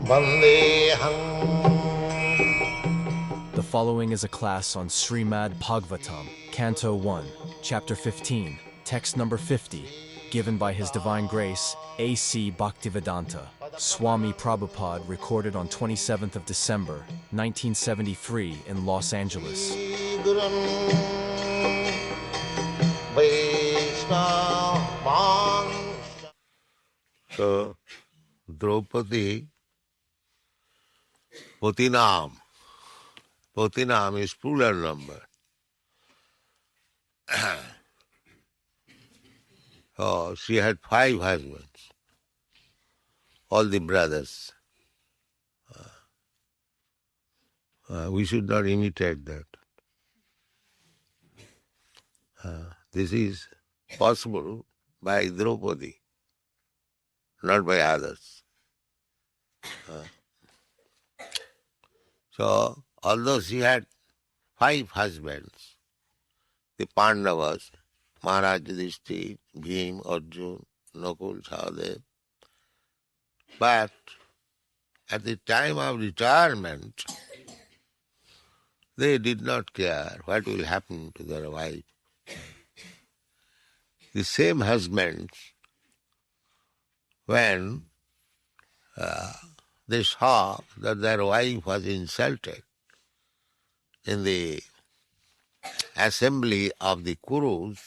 Vandeham. The following is a class on Srimad Bhagavatam, Canto 1, Chapter 15, Text number 50, given by His Divine Grace, A.C. Bhaktivedanta, Swami Prabhupada, recorded on 27th of December, 1973 in Los Angeles. Gurun Vaishnava. So, Draupadi, Potinam. Potinam is plural number. Oh, she had 5 husbands, all the brothers. We should not imitate that. This is possible by Draupadi, not by others. So, although she had 5 husbands, the Pandavas, Maharaj Yudhishthira, Bhim, Arjun, Nakul, Sahadev, but at the time of retirement, they did not care what will happen to their wife. The same husbands, when they saw that their wife was insulted in the assembly of the Kurus,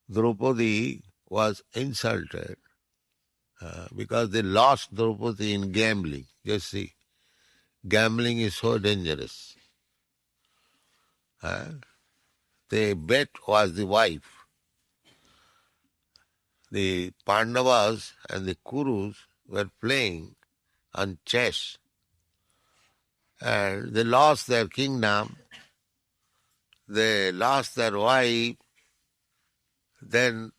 Draupadi was insulted because they lost Draupadi in gambling. You see, gambling is so dangerous. The bet was the wife. The Pandavas and the Kurus were playing on chess, and they lost their kingdom, they lost their wife, then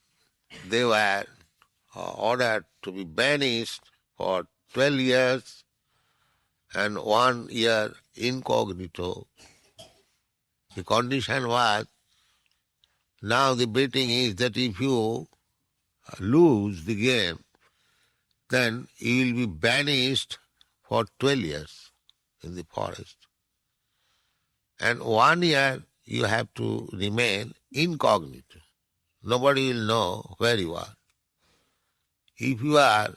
they were ordered to be banished for 12 years and 1 year incognito. The condition was, now the betting is that if you lose the game, then you will be banished for 12 years in the forest. And 1 year you have to remain incognito. Nobody will know where you are. If you are,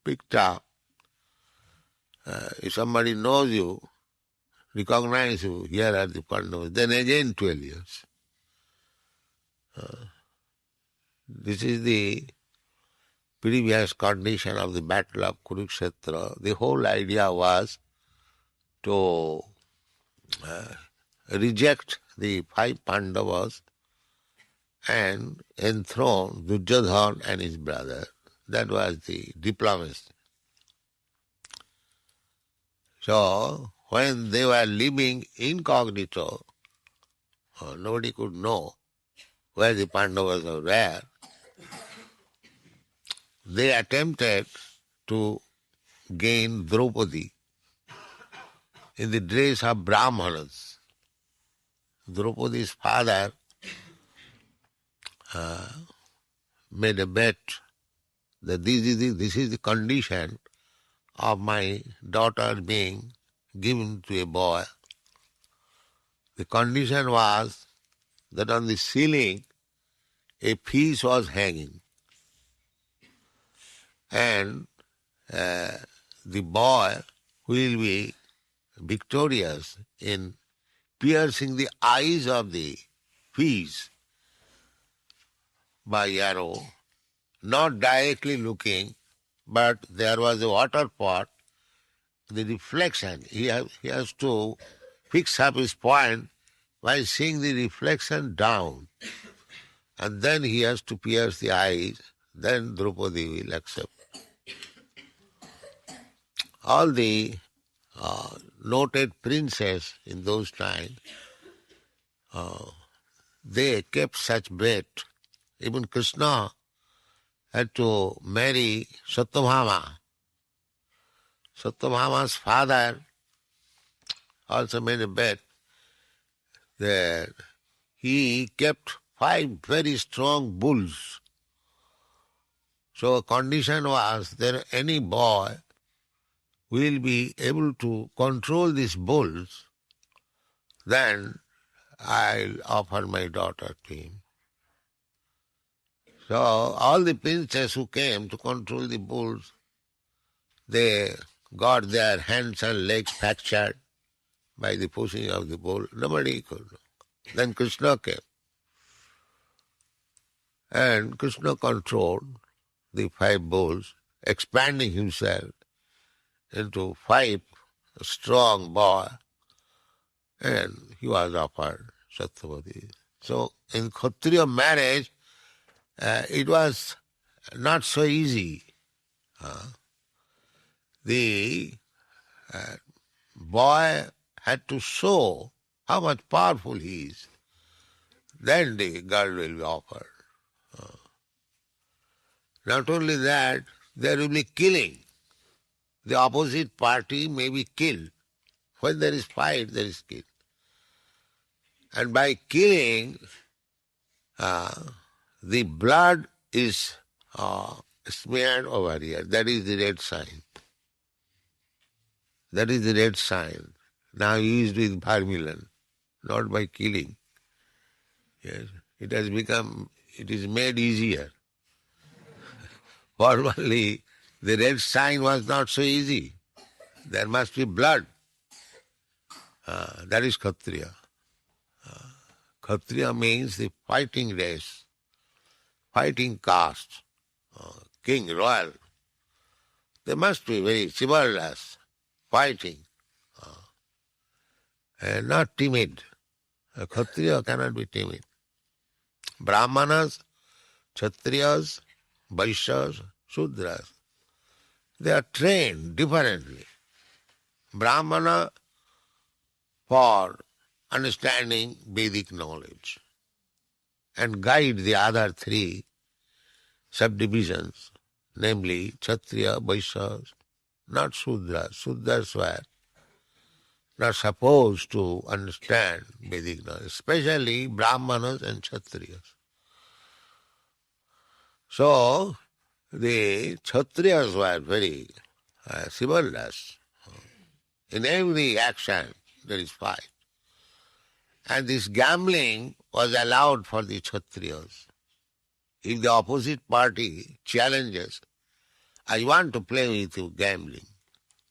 picked up, if somebody knows you, recognize you, here are the Pandavas, then again 12 years. This is the previous condition of the battle of Kurukshetra. The whole idea was to reject the 5 Pandavas and enthrone Duryodhana and his brother. That was the diplomacy. So, when they were living incognito, nobody could know where the Pandavas were, they attempted to gain Draupadi in the dress of Brahmanas. Draupadi's father made a bet that this is the condition of my daughter being given to a boy. The condition was that on the ceiling a fish was hanging, and the boy will be victorious in piercing the eyes of the fish by arrow, not directly looking, but there was a water pot, the reflection. He has to fix up his point by seeing the reflection down, and then he has to pierce the eyes, then Draupadi will accept. All the noted princes in those times, they kept such bet. Even Krishna had to marry Satyabhama. Satyabhama's father also made a bet that he kept 5 very strong bulls So condition was that any boy will be able to control these bulls, then I'll offer my daughter to him. So all the princes who came to control the bulls, they got their hands and legs fractured by the pushing of the bull. Nobody could. Then Krishna came. And Krishna controlled the 5 bulls, expanding himself into 5 strong boy, and he was offered Satyavati. So in Kshatriya marriage, it was not so easy. The boy had to show how much powerful he is. Then the girl will be offered. Not only that, there will be killing. The opposite party may be killed. When there is fight, there is kill. And by killing, the blood is smeared over here. That is the red sign. That is the red sign. Now used with vermilion, not by killing. Yes, it is made easier. Formerly, the red sign was not so easy. There must be blood. That is Kshatriya. Kshatriya means the fighting race, fighting caste, king, royal. They must be very chivalrous, fighting, and not timid. A Kshatriya cannot be timid. Brahmanas, Kshatriyas, Vaishyas, Shudras, they are trained differently. Brahmana for understanding Vedic knowledge and guide the other 3 subdivisions, namely Kshatriya, Vaishyas, not Shudras. Shudras were not supposed to understand Vedic knowledge, especially Brahmanas and Kshatriyas. So, the Kshatriyas were very chivalrous. In every action there is fight. And this gambling was allowed for the Kshatriyas. If the opposite party challenges, I want to play with you gambling.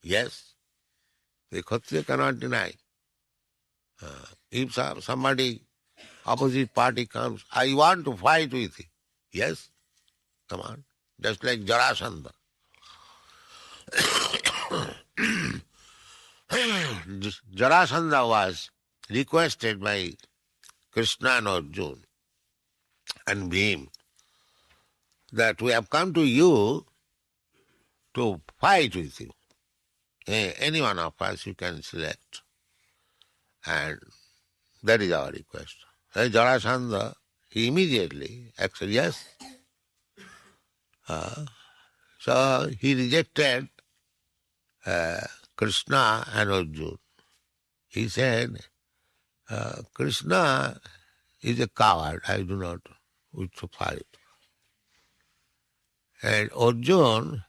Yes, the Kshatriya cannot deny. If somebody, opposite party comes, I want to fight with you. Yes, come on. Just like Jarasandha. Jarasandha was requested by Krishna and Arjuna and Bhim that we have come to you to fight with you. Any one of us you can select. And that is our request. Jarasandha, he immediately accepted, yes. So he rejected Krishna and Arjuna. He said, Krishna is a coward, I do not wish to fight. And Arjuna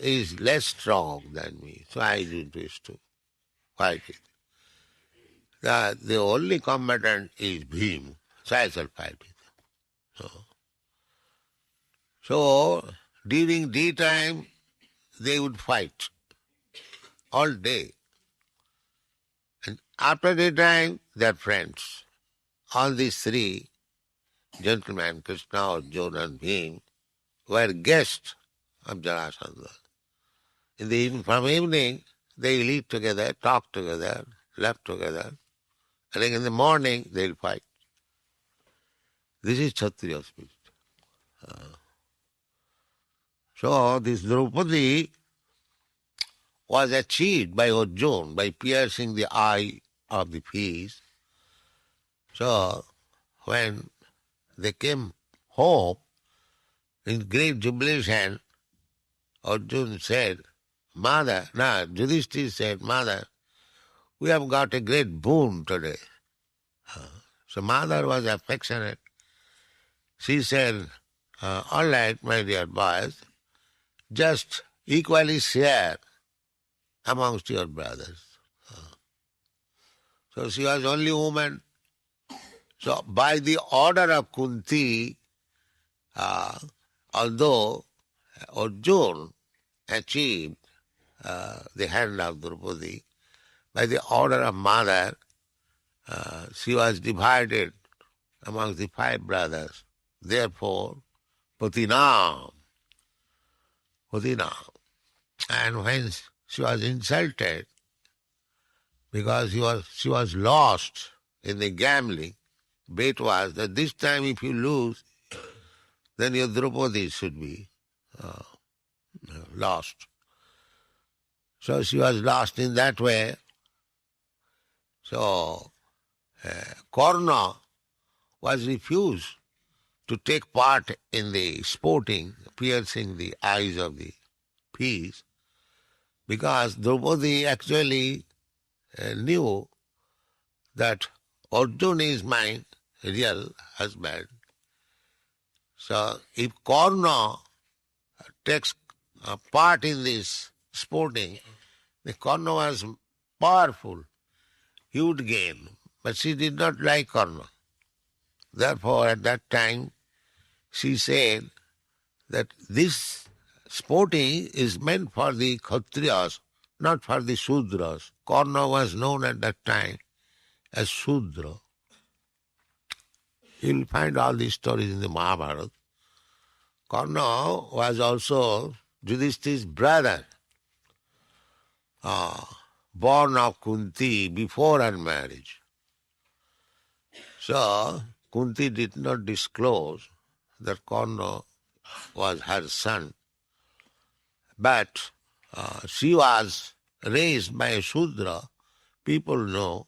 is less strong than me, so I didn't wish to fight it. The only combatant is Bhim, so I shall fight with him. So during daytime, they would fight all day. And after daytime, they are friends. All these 3 gentlemen, Krishna, Arjuna and Bhim, were guests of Jarasandha. From evening, they will eat together, talk together, laugh together, and then in the morning they will fight. This is Kshatriya spirit. So this Draupadi was achieved by Arjuna by piercing the eye of the fish. So when they came home, in great jubilation, Arjuna said, Yudhishthira said, Mother, we have got a great boon today. So mother was affectionate. She said, all right, my dear boys, just equally share amongst your brothers. So she was only woman. So by the order of Kunti, although Arjun achieved the hand of Draupadi, by the order of mother, she was divided amongst the 5 brothers. Therefore, Patinam. And when she was insulted, because she was lost in the gambling, bet was that this time if you lose, then your Draupadi should be lost. So she was lost in that way. So Karna was refused to take part in the sporting, piercing the eyes of the peas, because Draupadi actually knew that Arjuna is my real husband. So if Karna takes part in this sporting, the Karna was powerful. He would gain. But she did not like Karna. Therefore, at that time, she said that this sporting is meant for the Kshatriyas, not for the Shudras. Karna was known at that time as Shudra. You'll find all these stories in the Mahabharata. Karna was also Yudhishthir's brother, born of Kunti before her marriage. So, Kunti did not disclose that Karna was her son. But she was raised by a Shudra. People know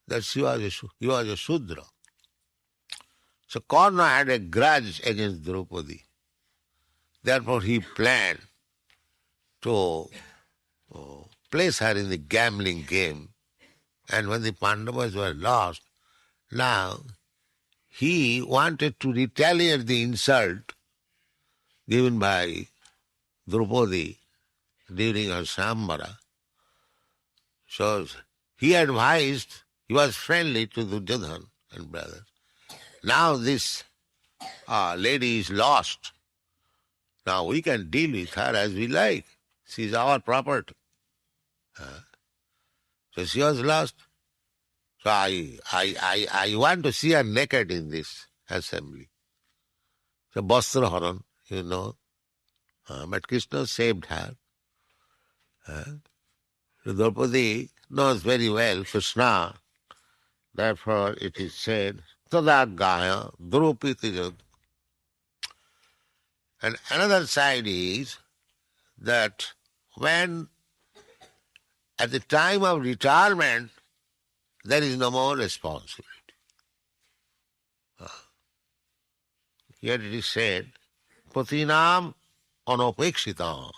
that he was a Shudra. So Karna had a grudge against Draupadi. Therefore he planned to place her in the gambling game. And when the Pandavas were lost, now he wanted to retaliate the insult given by Draupadi during her Samvara. So he advised, he was friendly to Duryodhana and brothers. Now this lady is lost. Now we can deal with her as we like. She is our property. So she was lost. So I want to see her naked in this assembly. So Bastra Haran, you know. But Krishna saved her. Draupadi knows very well Krishna. Therefore it is said, Tadagaya Draupadi. And another side is that when at the time of retirement there is no more responsibility. Here it is said, Patinam Anopekshita.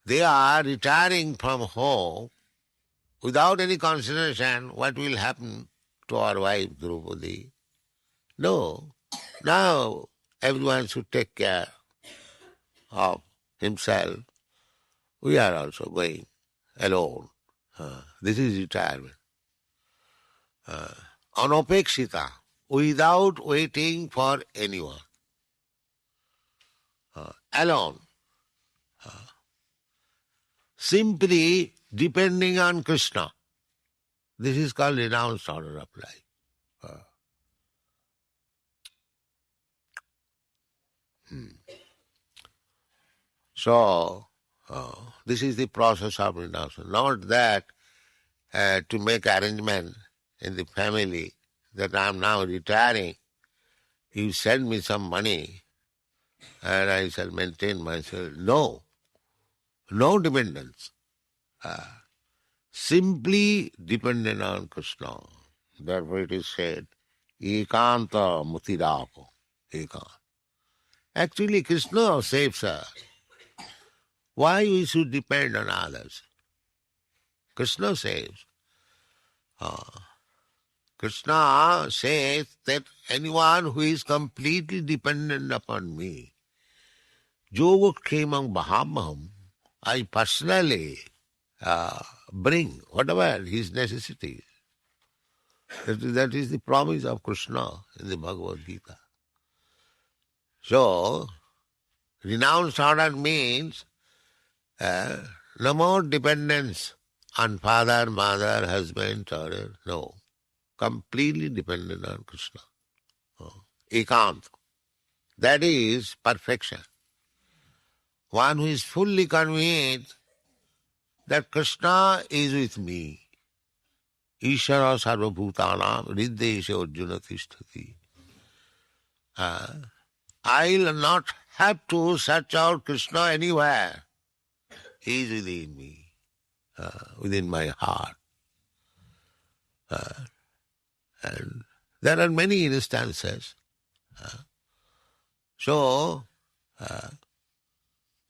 They are retiring from home without any consideration what will happen to our wife Draupadi. No. Now everyone should take care of himself. We are also going alone. This is retirement. Anopekshita, without waiting for anyone. Alone. Simply depending on Krishna. This is called renounced order of life. So, this is the process of renouncement. Not that to make arrangement in the family that I am now retiring, you send me some money and I shall maintain myself. No. No dependence. Simply dependent on Krishna. Therefore it is said, Ekanta Mutirako. Ekanta. Actually Krishna saves her. Why we should depend on others? Krishna saves. Krishna says that anyone who is completely dependent upon me, yoga kemang bahamaham, I personally bring whatever his necessities. That is the promise of Krishna in the Bhagavad Gita. So, renounced order means no more dependence on father, mother, husband, daughter. No. Completely dependent on Krishna. Ekant. That is perfection. One who is fully convinced that Krishna is with me. Ishara sarvabhutanam riddesha arjuna tishtati. I'll not have to search out Krishna anywhere. He is within me, within my heart. And there are many instances. So,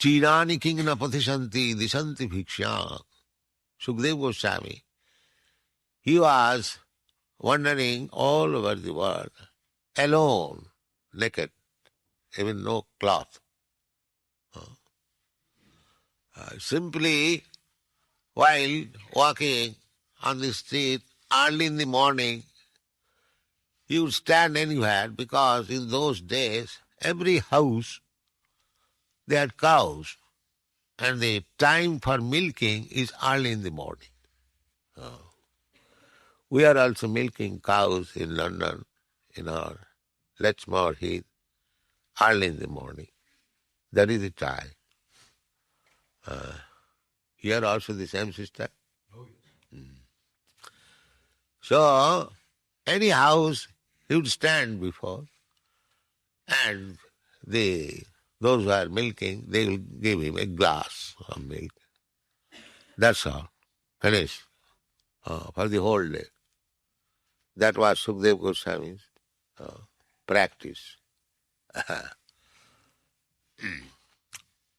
Chirani kingna pathishanti disanti bhiksha. Sukdev Goswami, he was wandering all over the world, alone, naked, even no cloth. Simply, while walking on the street early in the morning, he would stand anywhere because in those days, every house, they had cows, and the time for milking is early in the morning. We are also milking cows in London, in our Letchmore Heath, early in the morning. That is the time. Here also the same system. So, any house he would stand before, and those who are milking, they will give him a glass of milk. That's all. Finish. For the whole day. That was Sukdev Goswami's practice.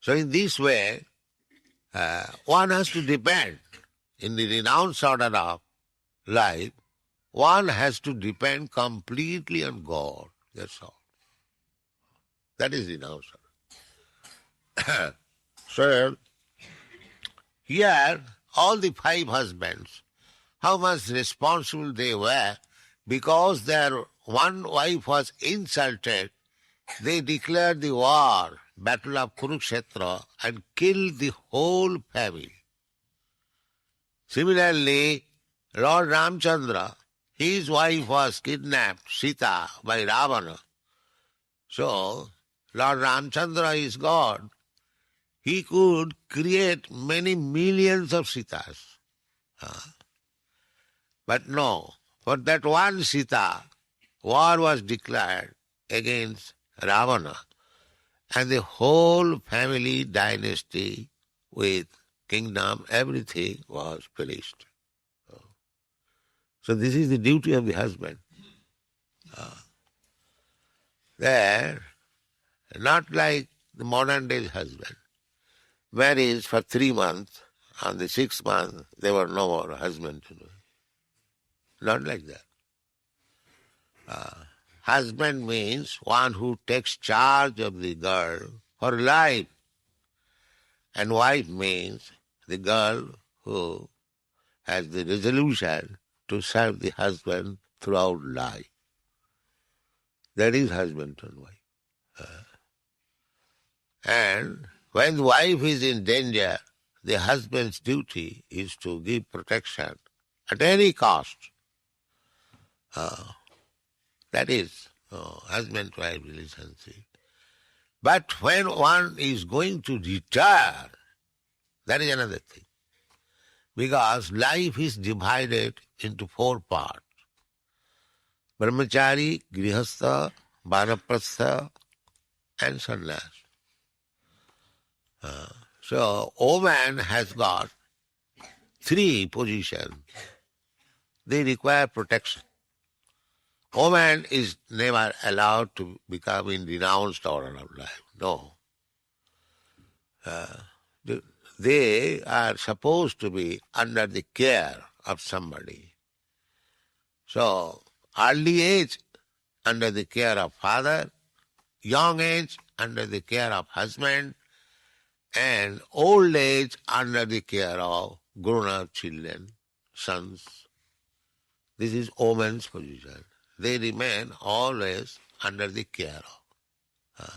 So in this way, one has to depend, in the renounced order of life, one has to depend completely on God. That's all. That is renounced order. So, here, all the 5 husbands, how much responsible they were, because their one wife was insulted, they declared the war, battle of Kurukshetra, and killed the whole family. Similarly, Lord Ramchandra, his wife was kidnapped, Sita, by Ravana. So, Lord Ramchandra is God. He could create many millions of Sitas. But no, for that one Sita, war was declared against Ravana, and the whole family dynasty with kingdom, everything was finished. So this is the duty of the husband. There, not like the modern day husband, marriage for 3 months, on the 6th month, there were no more husband to do. Not like that. Husband means one who takes charge of the girl for life. And wife means the girl who has the resolution to serve the husband throughout life. That is husband and wife. And when the wife is in danger, the husband's duty is to give protection at any cost. That is husband-wife relationship. But when one is going to retire, that is another thing. Because life is divided into 4 parts. Brahmachari, Grihastha, Vanaprastha, and Sannyas. So, woman has got 3 positions. They require protection. Woman is never allowed to become in renounced order of life. No. They are supposed to be under the care of somebody. So, early age under the care of father, young age under the care of husband, and old age under the care of grown-up children, sons. This is woman's position. They remain always under the care of.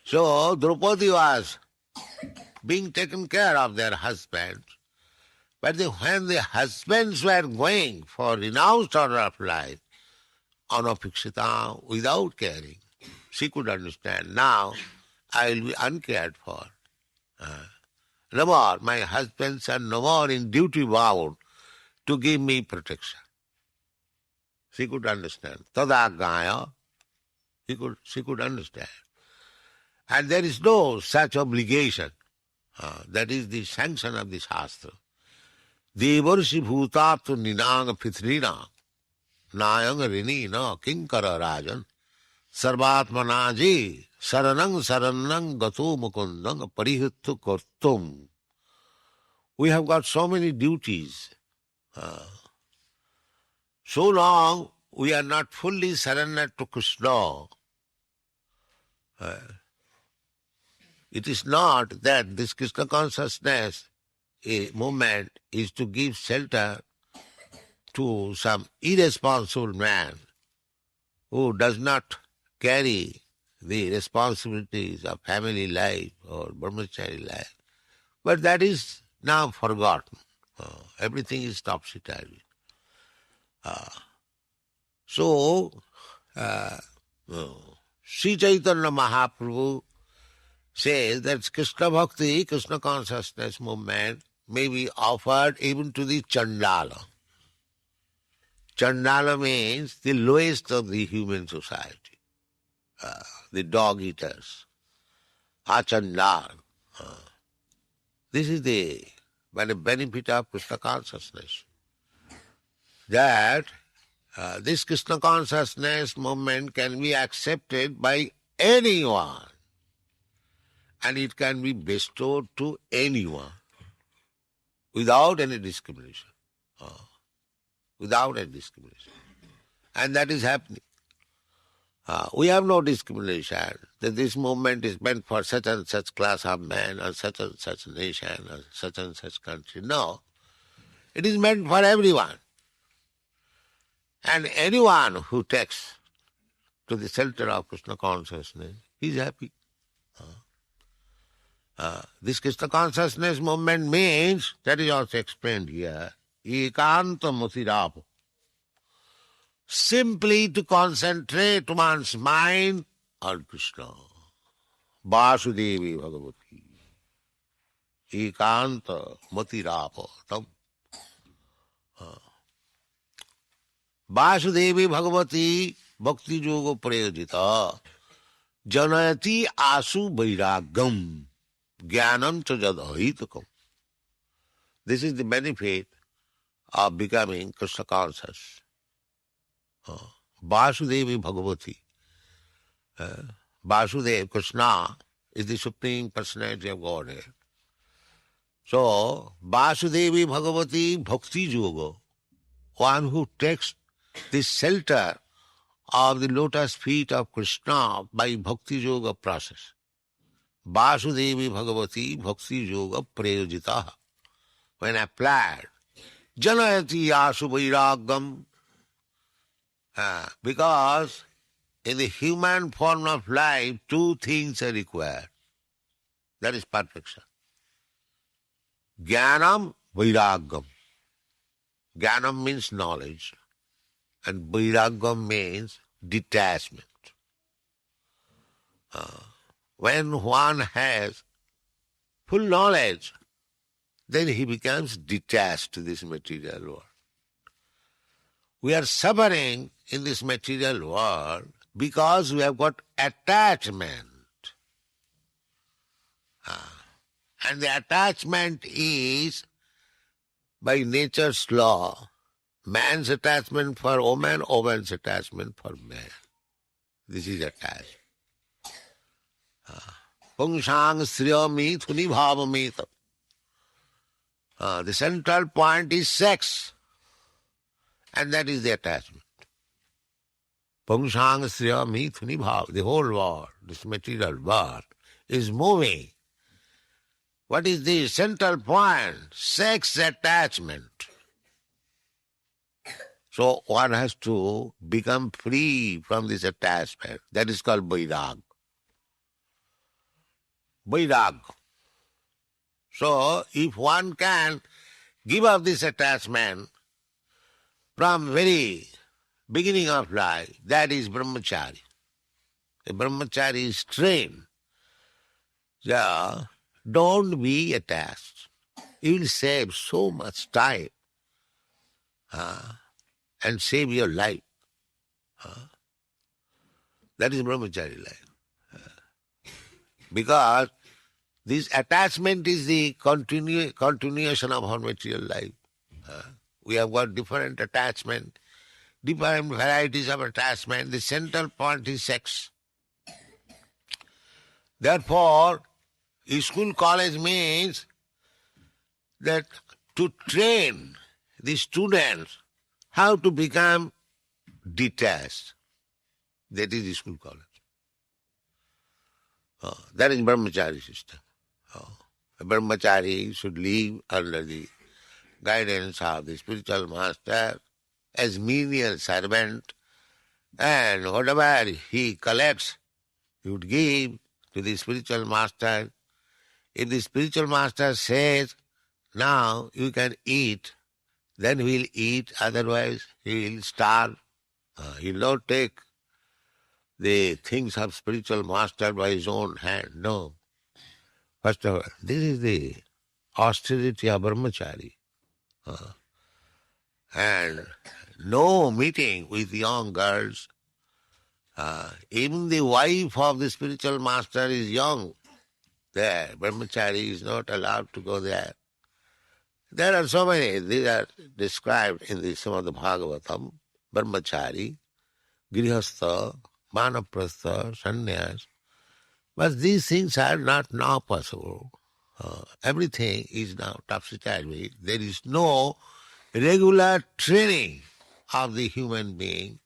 So Draupadi was being taken care of their husbands, but when the husbands were going for renounced order of life, anapikshita, without caring, she could understand, now I will be uncared for. No more, my husbands are no more in duty bound to give me protection. She could understand. Tadagaya, she could understand. And there is no such obligation. That is the sanction of the Shastra. Devarshi bhutaptu ninang pithrina nayang rini na kinkara rajan sarvatmanaji saranang gato mukundang parihittu kartum. We have got so many duties. So long we are not fully surrendered to Krishna. It is not that this Krishna consciousness movement is to give shelter to some irresponsible man who does not carry the responsibilities of family life or brahmachari life. But that is now forgotten. Everything is topsy-turvy. So, Sri Chaitanya Mahaprabhu says that Krishna Bhakti, Krishna consciousness movement may be offered even to the Chandala. Chandala means the lowest of the human society, the dog eaters, Achandal. This is the benefit of Krishna consciousness. That this Krishna consciousness movement can be accepted by anyone, and it can be bestowed to anyone without any discrimination. Without any discrimination. And that is happening. We have no discrimination that this movement is meant for such and such class of men or such and such nation or such and such country. No. It is meant for everyone. And anyone who takes to the shelter of Krishna consciousness, he is happy. This Krishna consciousness movement means, that is also explained here, ekanta mutirapa. Simply to concentrate one's mind on Krishna. Vasudevi Bhagavati. Ekanta mutirapa. Vasudevi Bhagavati Bhakti Yoga Prayojita Janayati Asu Vairagam Jnanam Chajadhahitakam. This is the benefit of becoming Krishna conscious. Vasudevi Bhagavati. Vasudev, Krishna, is the Supreme Personality of Godhead. So, Vasudevi Bhagavati Bhakti Yoga, one who takes the shelter of the lotus feet of Krishna by Bhakti Yoga process. Vasudevi Bhagavati Bhakti Yoga Prayojita. When applied, Janayati Asu Vairagam. Because in the human form of life, two things are required. That is perfection. Jnanam, Vairagam. Jnanam means knowledge, and Vairagam means detachment. When one has full knowledge, then he becomes detached to this material world. We are suffering in this material world because we have got attachment. And the attachment is, by nature's law, man's attachment for woman, woman's attachment for man. This is attachment. Pungsang sriyami thuni bhavamita. The central point is sex. And that is the attachment. Pungsang Sriya Mithuni Bhav, the whole world, this material world, is moving. What is the central point? Sex attachment. So one has to become free from this attachment. That is called Vairag. Vairag. So if one can give up this attachment from very beginning of life, that is brahmachari. A brahmachari is trained. So don't be attached. You will save so much time and save your life. That is brahmachari life. Because this attachment is the continuation of our material life. We have got different attachment, different varieties of attachment. The central point is sex. Therefore, school, college means that to train the students how to become detached. That is the school, college. That is brahmachari system. A brahmachari should live under the guidance of the spiritual master as menial servant, and whatever he collects, he would give to the spiritual master. If the spiritual master says, now you can eat, then he will eat, otherwise he will starve. He will not take the things of spiritual master by his own hand. No. First of all, this is the austerity of brahmachari. And no meeting with young girls. Even the wife of the spiritual master is young. There, brahmachari is not allowed to go there. There are so many. These are described in the Srimad Bhagavatam. Brahmachari, grihastha, manaprastha, sannyas. But these things are not now possible. Everything is now topsy-turvy. There is no regular training of the human being.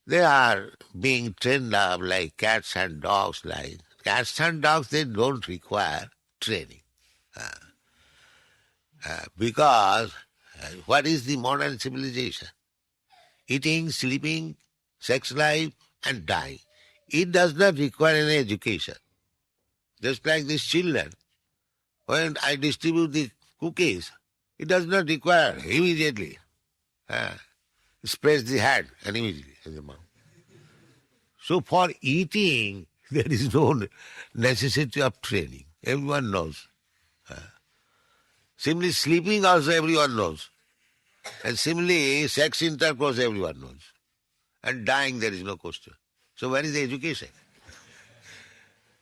They are being trained up like cats and dogs. Like cats and dogs, they don't require training. Because what is the modern civilization? Eating, sleeping, sex life, and dying. It does not require any education. Just like these children. When I distribute the cookies, it does not require immediately. Spread the hand and immediately in the mouth. So for eating, there is no necessity of training. Everyone knows. Simply sleeping also everyone knows. And similarly, sex intercourse everyone knows. And dying there is no question. So where is the education?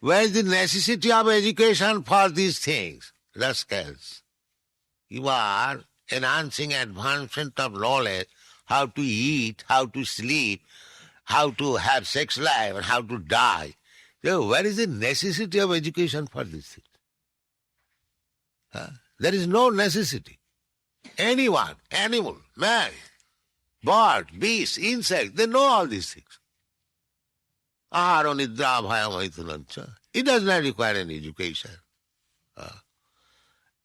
Where is the necessity of education for these things? Rascals. You are enhancing advancement of knowledge, how to eat, how to sleep, how to have sex life, and how to die. So where is the necessity of education for these things? There is no necessity. Anyone, animal, man, bird, beast, insect, they know all these things. Aharo nidra bhaya maithunancha. It does not require any education.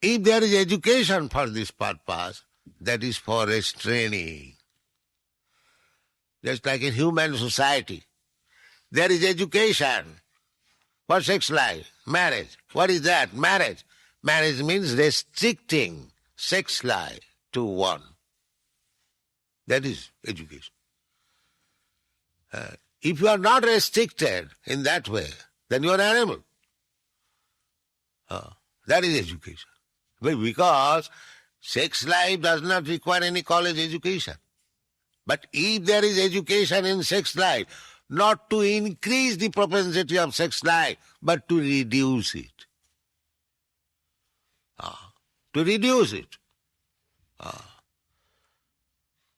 If there is education for this purpose, that is for restraining. Just like in human society, there is education for sex life, marriage. What is that? Marriage. Marriage means restricting sex life to one. That is education. If you are not restricted in that way, then you are an animal. That is education. Because sex life does not require any college education. But if there is education in sex life, not to increase the propensity of sex life, but to reduce it. To reduce it.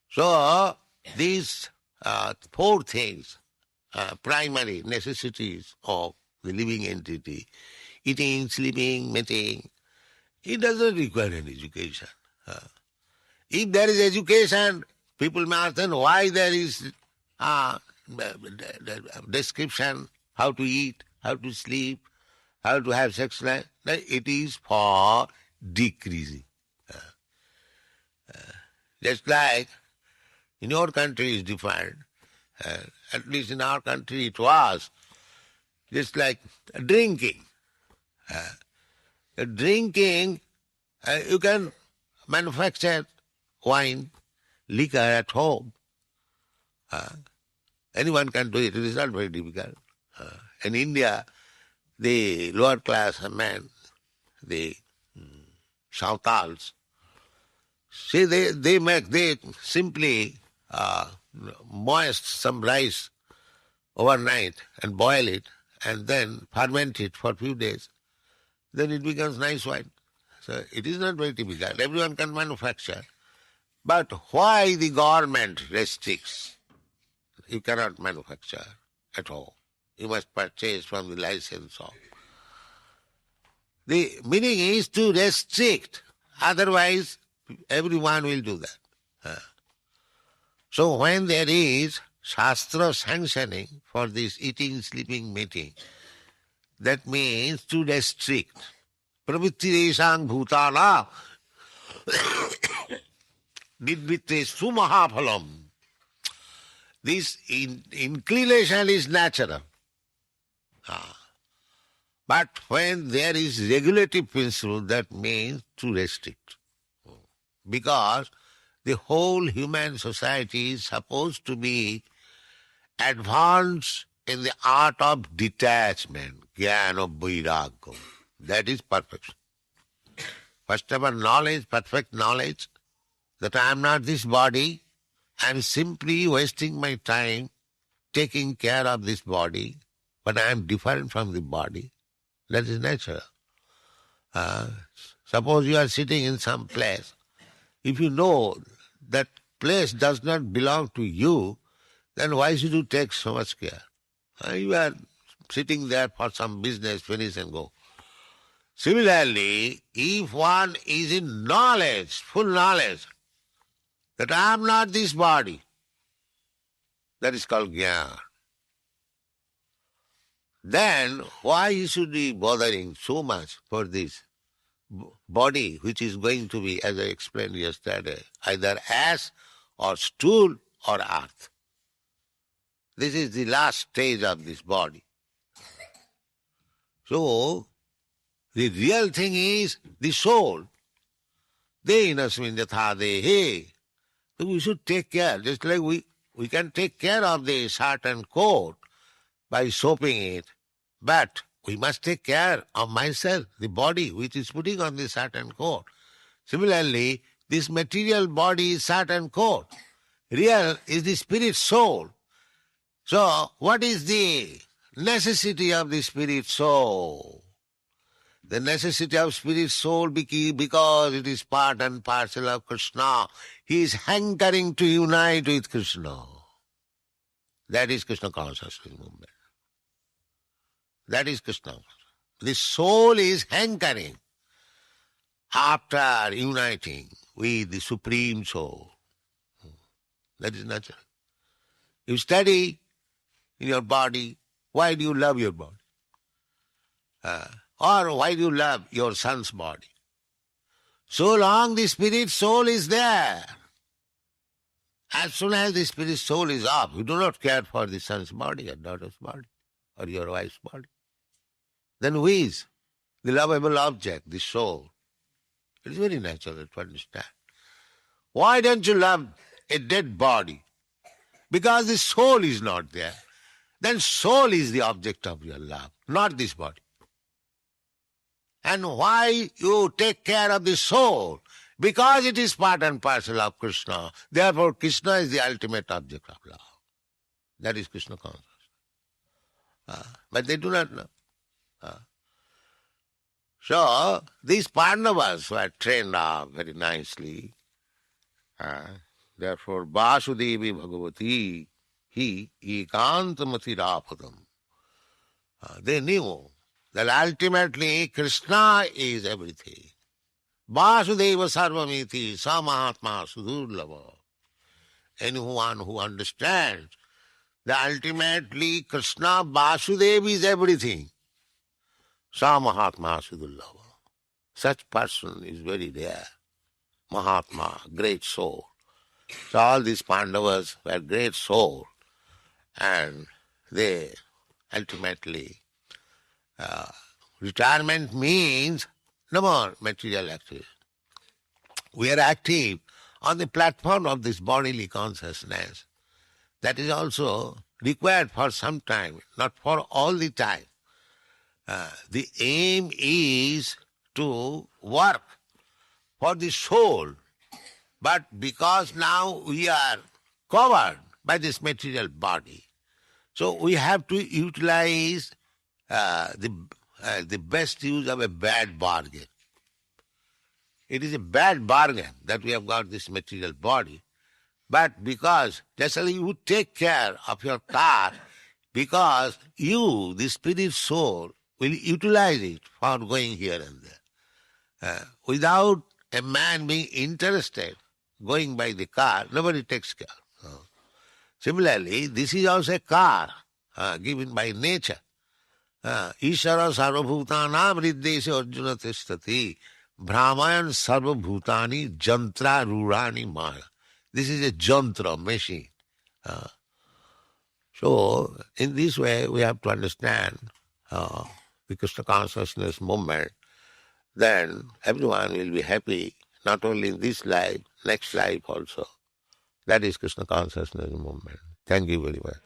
So, these four things, primary necessities of the living entity, eating, sleeping, mating, it doesn't require an education. If there is education, People may ask then why there is description how to eat, how to sleep, how to have sex life. It is for decreasing. Just like in your country is different, at least in our country it was, just like drinking. Drinking, you can manufacture wine, liquor at home. Anyone can do it. It is not very difficult. In India, the lower class men, the Sautals, see, they simply moist some rice overnight and boil it and then ferment it for a few days. Then it becomes nice wine. So it is not very difficult. Everyone can manufacture. But why the government restricts? You cannot manufacture at all. You must purchase from the licensor. The meaning is to restrict. Otherwise, everyone will do that. So when there is Shastra sanctioning for this eating, sleeping, mating, that means to restrict. Pravittireshang bhutana nidvittesu mahaphalam. This inclination is natural. But when there is regulative principle, that means to restrict. Because the whole human society is supposed to be advanced in the art of detachment, jnana vairagya. That is perfection. First of all, knowledge, perfect knowledge, that I am not this body, I am simply wasting my time taking care of this body, but I am different from the body. That is natural. Suppose you are sitting in some place. If you know that place does not belong to you, then why should you take so much care? You are sitting there for some business, finish and go. Similarly, if one is in knowledge, full knowledge, that I am not this body, that is called jnana. Then why you should be bothering so much for this body, which is going to be, as I explained yesterday, either ash or stool or earth. This is the last stage of this body. So, the real thing is the soul. Dehinasmin yatha dehe. So we should take care, just like we can take care of the shirt and coat by soaping it, but we must take care of myself, the body which is putting on the shirt and coat. Similarly, this material body is shirt and coat. Real is the spirit soul. So, what is the necessity of the spirit soul? The necessity of spirit soul because it is part and parcel of Krishna. He is hankering to unite with Krishna. That is Krishna consciousness movement. That is Krishna. The soul is hankering after uniting with the Supreme Soul. That is natural. You study in your body, why do you love your body? Or why do you love your son's body? So long the spirit soul is there. As soon as the spirit soul is off, you do not care for the son's body or daughter's body or your wife's body. Then who is the lovable object, the soul? It is very natural to understand. Why don't you love a dead body? Because the soul is not there. Then soul is the object of your love, not this body. And why you take care of the soul? Because it is part and parcel of Krishna. Therefore, Krishna is the ultimate object of love. That is Krishna consciousness. But they do not know. So, these Pandavas were trained up very nicely. Therefore, Vasudevi Bhagavati, he ekantamati rapadam. They knew that ultimately Krishna is everything. Vasudeva sarvamiti samahatma sudurlava. anyone who understands that ultimately Krishna Vasudeva is everything. Sa Mahatma Sudurlava. Such person is very rare. Mahatma, great soul. So all these Pandavas were great soul, and they ultimately, retirement means no more material activity. We are active on the platform of this bodily consciousness. That is also required for some time, not for all the time. The aim is to work for the soul, but because now we are covered by this material body, so we have to utilize the best use of a bad bargain. It is a bad bargain that we have got this material body, but because just like you would take care of your car, because you, the spirit soul, will utilize it for going here and there. Without a man being interested going by the car, nobody takes care. Similarly, this is also a car given by nature. Ishara sarvabhutanam riddeshe arjuna tishtati brahmayan sarvabhutani jantra rurani maya. This is a jantra, machine. So, in this way, we have to understand the Krishna consciousness movement. Then everyone will be happy, not only in this life, next life also. That is Krishna consciousness movement. Thank you very much.